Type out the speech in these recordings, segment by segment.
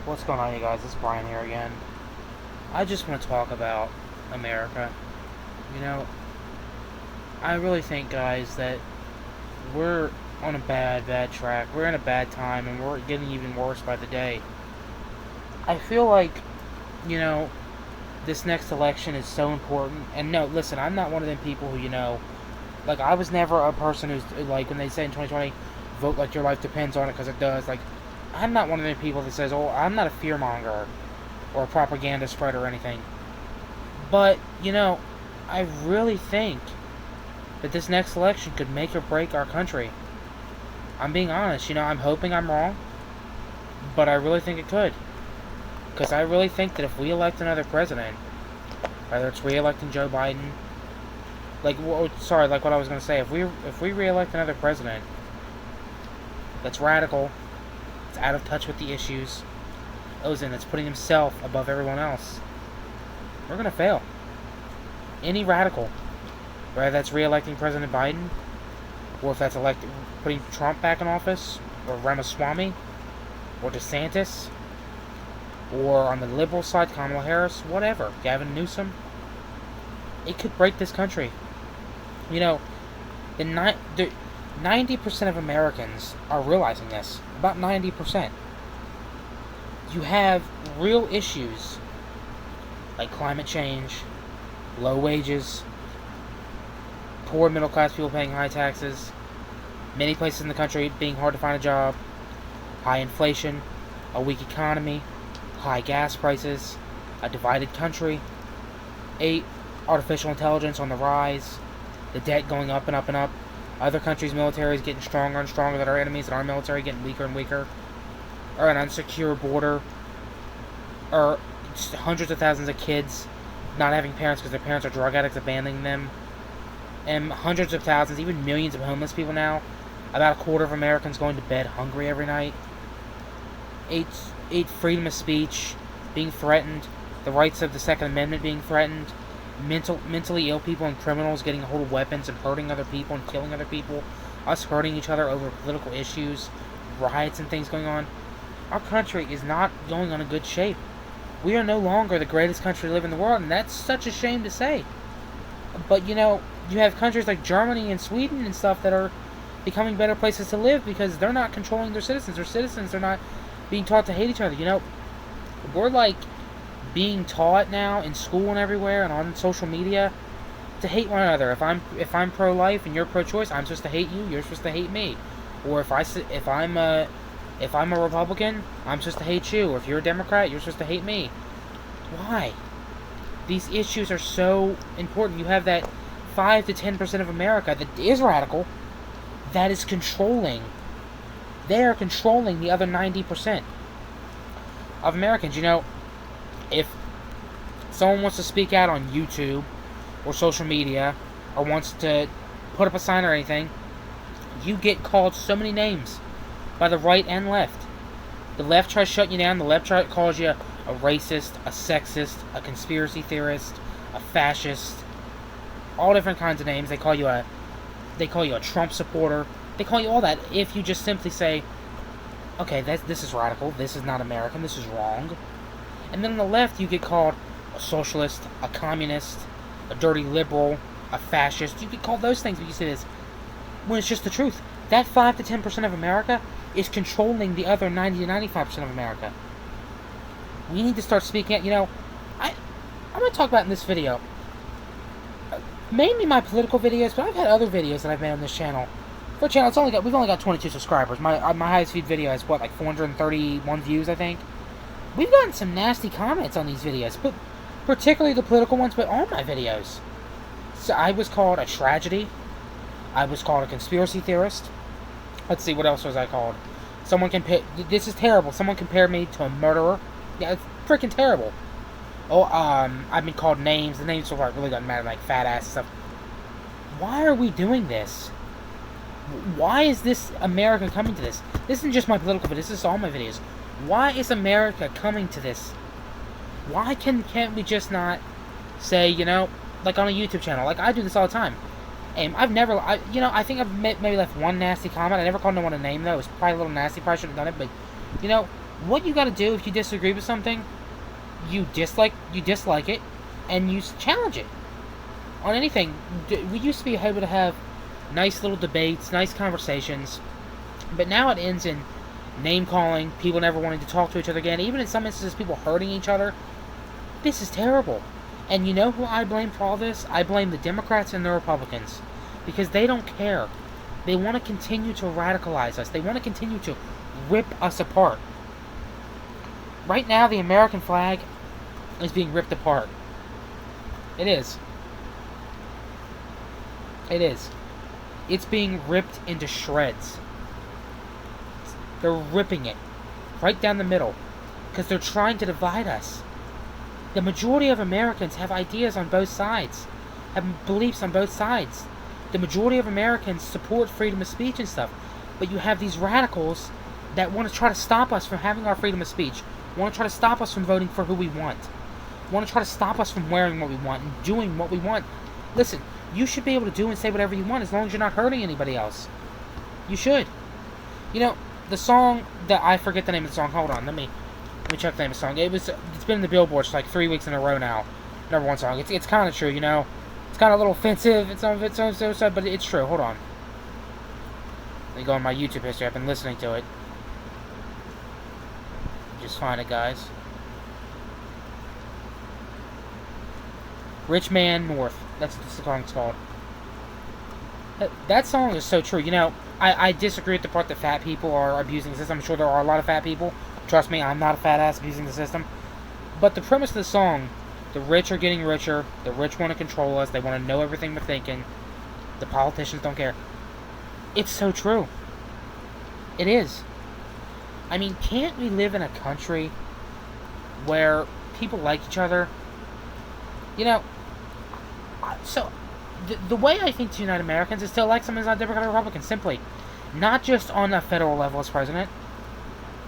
What's going on, you guys? It's Brian here again. I just want to talk about America. You know, I really think, guys, that we're on a bad track. We're in a bad time, and we're getting even worse by the day. I feel like, you know, this next election is so important. And no, listen, I'm not one of them people who, like, I was never a person who's, like, when they say in 2020, vote like your life depends on it, because it does. Like, I'm not one of them people that says, oh, I'm not a fearmonger or a propaganda spreader or anything. But, I really think that this next election could make or break our country. I'm being honest, I'm hoping I'm wrong, but I really think it could. Because I really think that if we elect another president, whether it's re-electing Joe Biden, like what I was going to say, if we re-elect another president that's radical, that's out of touch with the issues, that's putting himself above everyone else, we're going to fail. Any radical, whether that's re-electing President Biden, or if that's putting Trump back in office, or Ramaswamy, or DeSantis, or on the liberal side, Kamala Harris, whatever, Gavin Newsom, it could break this country. The 90% of Americans are realizing this. About 90%. You have real issues like climate change, low wages, poor middle class people paying high taxes, many places in the country being hard to find a job, high inflation, a weak economy, high gas prices, a divided country, artificial intelligence on the rise, the debt going up and up and up, other countries' militaries getting stronger and stronger than our enemies, and our military getting weaker and weaker, or an unsecure border, or just hundreds of thousands of kids not having parents because their parents are drug addicts abandoning them, and hundreds of thousands, even millions of homeless people now. About a quarter of Americans going to bed hungry every night. Freedom of speech being threatened, the rights of the Second Amendment being threatened, mentally ill people and criminals getting a hold of weapons and hurting other people and killing other people, us hurting each other over political issues, riots and things going on. Our country is not going on a good shape. We are no longer the greatest country to live in the world, and that's such a shame to say. But, you have countries like Germany and Sweden and stuff that are becoming better places to live because they're not controlling their citizens. Their citizens are not being taught to hate each other. We're like being taught now in school and everywhere and on social media to hate one another. If I'm pro-life and you're pro-choice, I'm supposed to hate you. You're supposed to hate me. Or if I'm a Republican, I'm supposed to hate you. Or if you're a Democrat, you're supposed to hate me. Why? These issues are so important. You have that 5 to 10% of America that is radical, that is controlling. They are controlling the other 90% of Americans. If someone wants to speak out on YouTube or social media or wants to put up a sign or anything, you get called so many names by the right and left. The left tries shutting you down. The left calls you a racist, a sexist, a conspiracy theorist, a fascist, all different kinds of names. They call you a Trump supporter. They call you all that if you just simply say, okay, this is radical, this is not American, this is wrong. And then on the left, you get called a socialist, a communist, a dirty liberal, a fascist. You get called those things, but you say this when it's just the truth. That 5 to 10% of America is controlling the other 90 to 95% of America. We need to start speaking out. I'm going to talk about in this video, mainly my political videos, but I've had other videos that I've made on this channel. For a channel, we've only got 22 subscribers. My highest viewed video has, like 431 views, I think. We've gotten some nasty comments on these videos, but particularly the political ones, but all my videos. So I was called a tragedy. I was called a conspiracy theorist. Let's see, what else was I called? This is terrible. Someone compared me to a murderer. Yeah, it's freaking terrible. Oh, I've been called names. The names so far really doesn't matter, like fat ass and stuff. Why are we doing this? Why is this America coming to this? This isn't just my political videos, this is all my videos. Why is America coming to this? Why can't we just not say, like on a YouTube channel, like I do this all the time. And I think I've maybe left one nasty comment. I never called no one a name, though. It was probably a little nasty. Probably shouldn't have done it. But, What you got to do if you disagree with something, you dislike it, and you challenge it on anything. We used to be able to have nice little debates, nice conversations, but now it ends in name calling, people never wanting to talk to each other again, even in some instances people hurting each other. This is terrible. And you know who I blame for all this? I blame the Democrats and the Republicans, because they don't care. They want to continue to radicalize us. They want to continue to rip us apart. Right now, the American flag is being ripped apart. It is. It is. It's being ripped into shreds. They're ripping it right down the middle because they're trying to divide us. The majority of Americans have ideas on both sides, have beliefs on both sides. The majority of Americans support freedom of speech and stuff, but you have these radicals that want to try to stop us from having our freedom of speech, want to try to stop us from voting for who we want, want to try to stop us from wearing what we want and doing what we want. Listen, you should be able to do and say whatever you want as long as you're not hurting anybody else. You should. You know, the song that I forget the name of the song. Hold on, let me check the name of the song. It's been in the Billboards for like 3 weeks in a row now. Number one song. It's kind of true, you know. It's kind of a little offensive. It's some of it so, but it's true. Hold on. Let me go on my YouTube history. I've been listening to it. Just find it, guys. Rich Man North. That's what the song's called. That song is so true. You know, I disagree with the part that fat people are abusing the system. I'm sure there are a lot of fat people. Trust me, I'm not a fat ass abusing the system. But the premise of the song, the rich are getting richer. The rich want to control us. They want to know everything we're thinking. The politicians don't care. It's so true. It is. I mean, can't we live in a country where people like each other? You know, so the way I think to unite Americans is to elect someone who's not Democrat or Republican, simply. Not just on a federal level as president.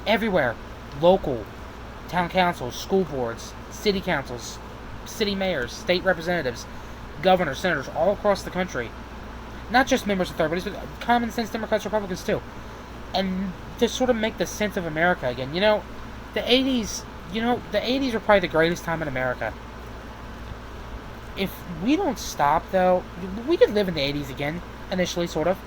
Everywhere. Local, town councils, school boards, city councils, city mayors, state representatives, governors, senators, all across the country. Not just members of third parties, but common sense Democrats, Republicans too. And to sort of make the sense of America again. You know, the 80s were probably the greatest time in America. If we don't stop, though, we could live in the 80s again, initially, sort of.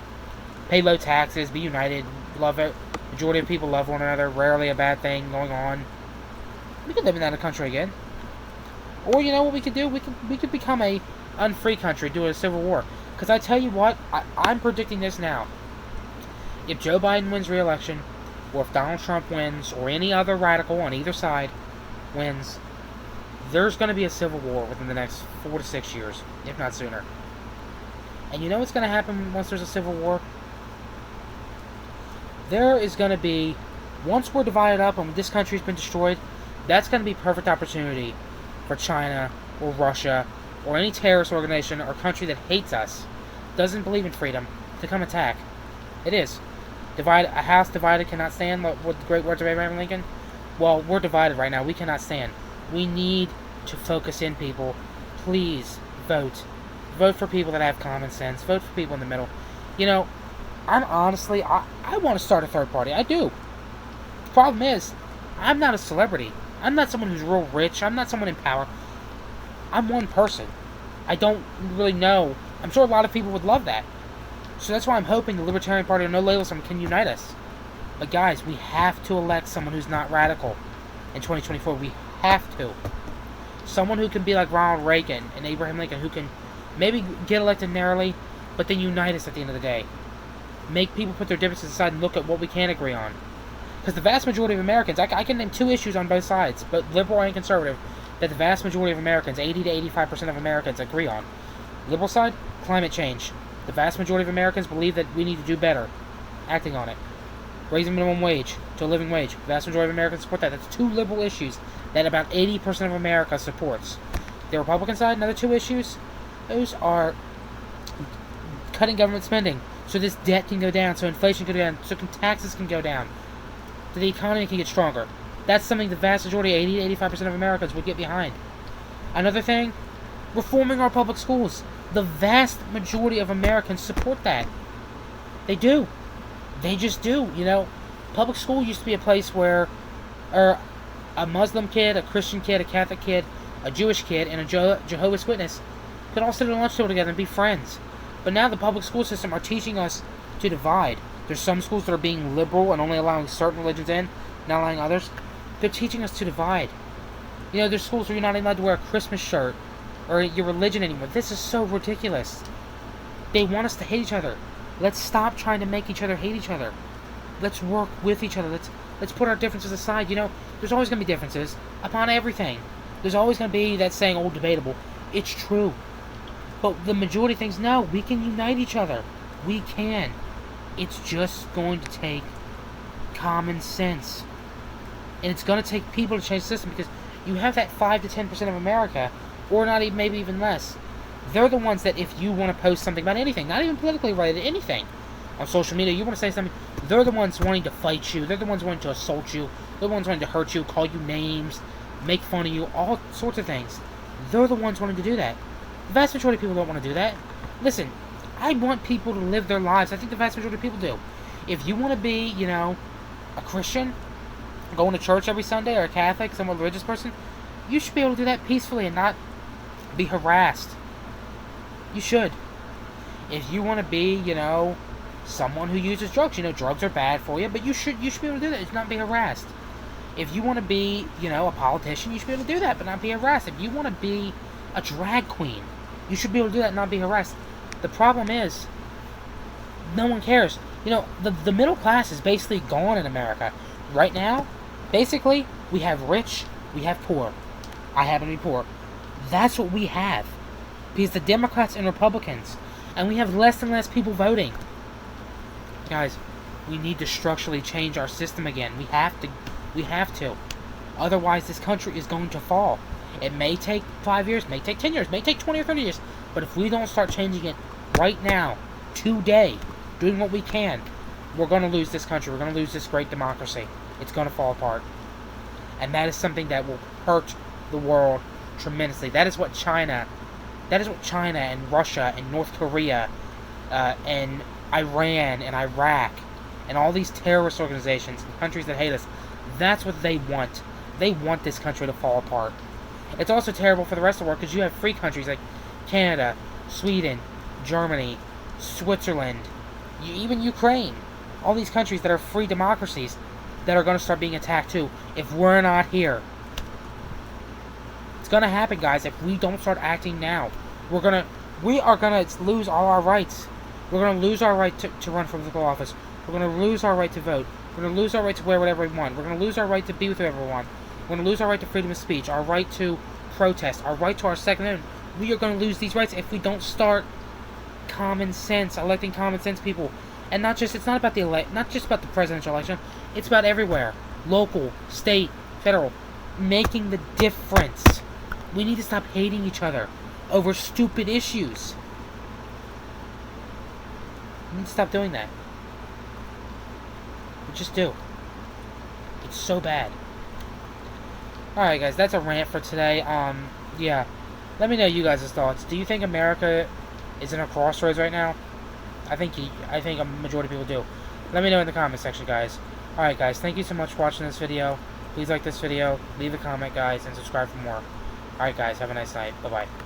Pay low taxes, be united, love it. Majority of people love one another, rarely a bad thing going on. We could live in that country again. Or, you know what we could do? We could become a unfree country, do a civil war. Because I tell you what, I'm predicting this now. If Joe Biden wins re-election, or if Donald Trump wins, or any other radical on either side wins, there's going to be a civil war within the next 4 to 6 years, if not sooner. And you know what's going to happen once there's a civil war? There is going to be, once we're divided up and this country's been destroyed, that's going to be perfect opportunity for China or Russia or any terrorist organization or country that hates us, doesn't believe in freedom, to come attack. It is. A house divided cannot stand, what the great words of Abraham Lincoln? Well, we're divided right now. We cannot stand. We need to focus in, people. Please vote. Vote for people that have common sense. Vote for people in the middle. You know, I want to start a third party. I do. The problem is, I'm not a celebrity. I'm not someone who's real rich. I'm not someone in power. I'm one person. I don't really know. I'm sure a lot of people would love that. So that's why I'm hoping the Libertarian Party or No Label System can unite us. But guys, we have to elect someone who's not radical in 2024. We have to. Someone who can be like Ronald Reagan and Abraham Lincoln, who can maybe get elected narrowly, but then unite us at the end of the day. Make people put their differences aside and look at what we can agree on. Because the vast majority of Americans, I can name 2 issues on both sides, both liberal and conservative, that the vast majority of Americans, 80 to 85% of Americans, agree on. Liberal side, climate change. The vast majority of Americans believe that we need to do better, acting on it. Raising minimum wage to a living wage. The vast majority of Americans support that. That's 2 liberal issues that about 80% of America supports. The Republican side, another 2 issues, those are cutting government spending, so this debt can go down, so inflation can go down, so taxes can go down, so the economy can get stronger. That's something the vast majority, 80 to 85% of Americans would get behind. Another thing, reforming our public schools. The vast majority of Americans support that. They do. They just do. You know, public school used to be a place where or a Muslim kid, a Christian kid, a Catholic kid, a Jewish kid, and a Jehovah's Witness could all sit at a lunch table together and be friends. But now the public school system are teaching us to divide. There's some schools that are being liberal and only allowing certain religions in, not allowing others. They're teaching us to divide. You know, there's schools where you're not allowed to wear a Christmas shirt or your religion anymore. This is so ridiculous. They want us to hate each other. Let's stop trying to make each other hate each other. Let's work with each other. Let's put our differences aside. You know, there's always going to be differences upon everything. There's always going to be that saying, "Oh, debatable." It's true. But the majority of things, no, we can unite each other. We can. It's just going to take common sense. And it's going to take people to change the system, because you have that 5 to 10% of America, or not even, maybe even less. They're the ones that if you want to post something about anything, not even politically related, anything, on social media, you want to say something, they're the ones wanting to fight you, they're the ones wanting to assault you, they're the ones wanting to hurt you, call you names, make fun of you, all sorts of things. They're the ones wanting to do that. The vast majority of people don't want to do that. Listen, I want people to live their lives. I think the vast majority of people do. If you want to be, you know, a Christian, going to church every Sunday, or a Catholic, some religious person, you should be able to do that peacefully and not be harassed. You should. If you want to be, you know, someone who uses drugs, you know, drugs are bad for you, but you should be able to do that. It's not be harassed. If you want to be, you know, a politician, you should be able to do that, but not be harassed. If you want to be a drag queen, you should be able to do that and not be harassed. The problem is, no one cares. You know, the middle class is basically gone in America. Right now, basically, we have rich, we have poor. I happen to be poor. That's what we have. Because the Democrats and Republicans, and we have less and less people voting. Guys, we need to structurally change our system again. We have to. Otherwise, this country is going to fall. It may take 5 years, may take 10 years, may take 20 or 30 years. But if we don't start changing it right now, today, doing what we can, we're going to lose this country. We're going to lose this great democracy. It's going to fall apart. And that is something that will hurt the world tremendously. That is what China and Russia and North Korea and Iran and Iraq and all these terrorist organizations and countries that hate us, that's what they want. They want this country to fall apart. It's also terrible for the rest of the world, because you have free countries like Canada, Sweden, Germany, Switzerland, even Ukraine. All these countries that are free democracies that are going to start being attacked too if we're not here. It's going to happen, guys, if we don't start acting now. We are going to lose all our rights. We're going to lose our right to run for political office. We're going to lose our right to vote. We're going to lose our right to wear whatever we want. We're going to lose our right to be with whoever we want. We're going to lose our right to freedom of speech, our right to protest, our right to our Second Amendment. We are going to lose these rights if we don't start common sense, electing common sense people. And not just, it's not about not just about the presidential election, it's about everywhere. Local, state, federal. Making the difference. We need to stop hating each other over stupid issues. We need to stop doing that. We just do. It's so bad. Alright, guys, that's a rant for today. Yeah. Let me know you guys' thoughts. Do you think America is in a crossroads right now? I think a majority of people do. Let me know in the comment section, guys. Alright, guys, thank you so much for watching this video. Please like this video, leave a comment, guys, and subscribe for more. Alright, guys, have a nice night. Bye-bye.